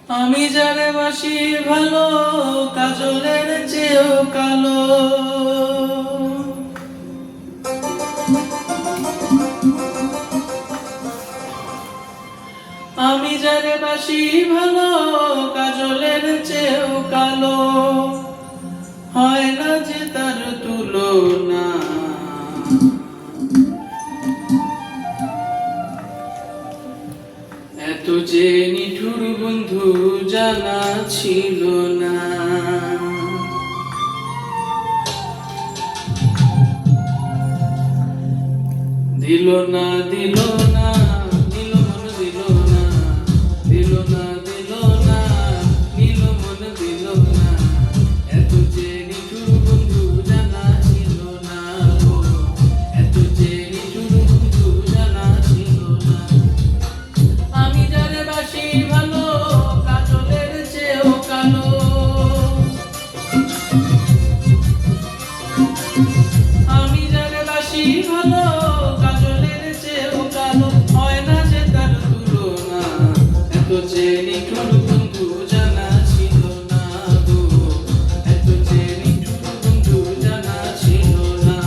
আমি যারে বাসি ভালো, কাজলের চেয়েও কালো। আমি যারে বাসি ভালো, কাজলের চেয়েও কালো। হয় না যে তার তুলনা। এত যে নিঠুর বন্ধু জানা ছিল না। দিল না দিল না, দিল মন দিল না, দিল না দিল না, দিল মন দিল না। এত যে নিঠুর বন্ধু জানা ছিল না, এত যে নিঠুর বন্ধু জানা ছিল না। আমি যারে বাসি ভালো, কাজলের চেয়েও কালো। আমি যারে বাসি ভালো, কাজলের চেয়েও কালো। হয় না যে তার তুলনা। এত যে নিঠুর বন্ধু জানা ছিল না গো, এত যে নিঠুর বন্ধু জানা ছিল না।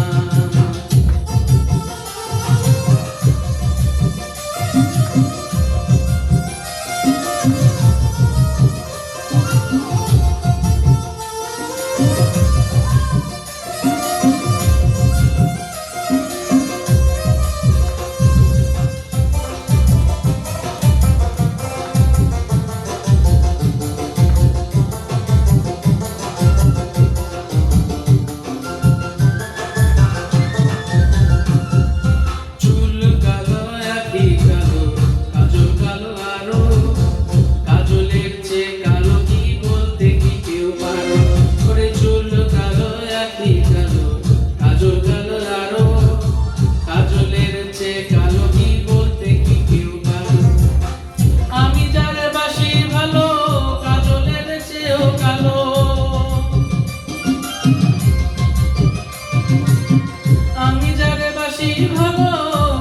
আমি যারে বাসি ভালো,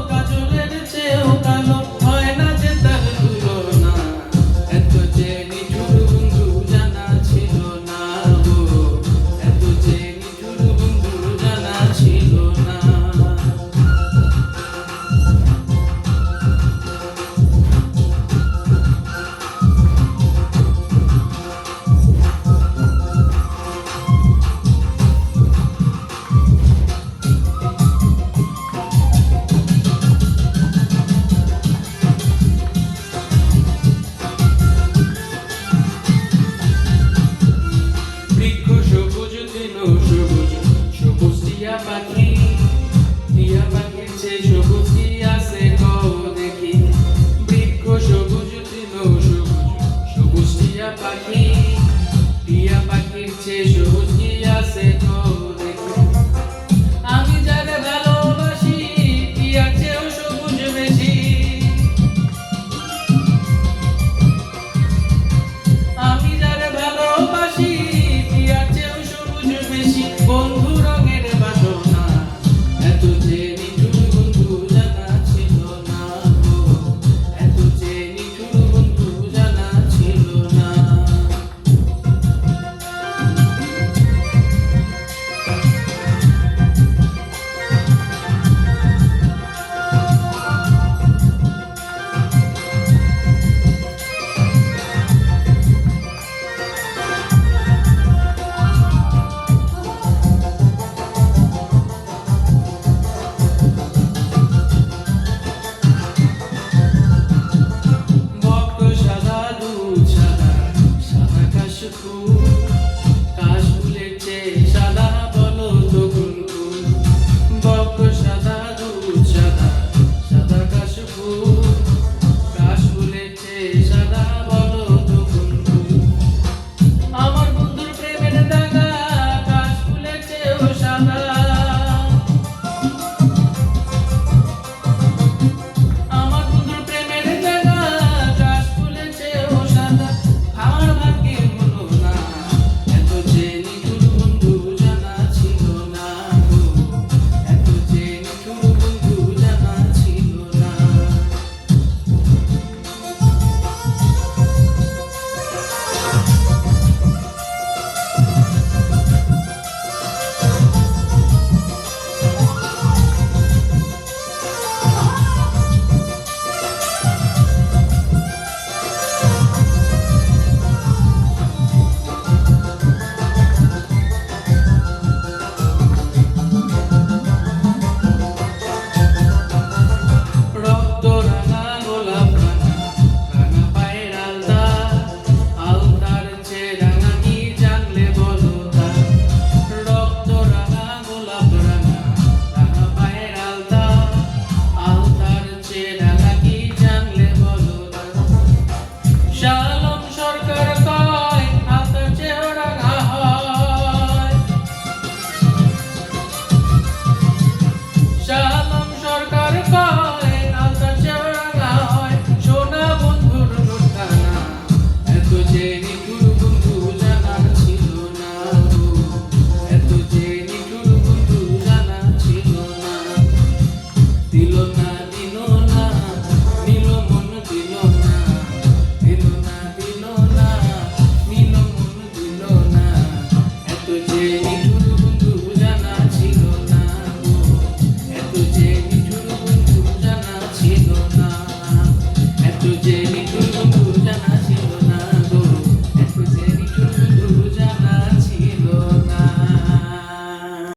কাজলের চেয়েও কালো। হয় না যে তার তুলনা। এত যে নিঠুর বন্ধু জানা ছিল না গো, এত যে নিঠুর বন্ধু জানা ছিল না। টিয়া পাখির চেয়ে সবুজ কি আছে কও দেখি। বৃক্ষ সবুজ তৃণ সবুজ, সবুজ টিয়া পাখির চেয়ে সবুজ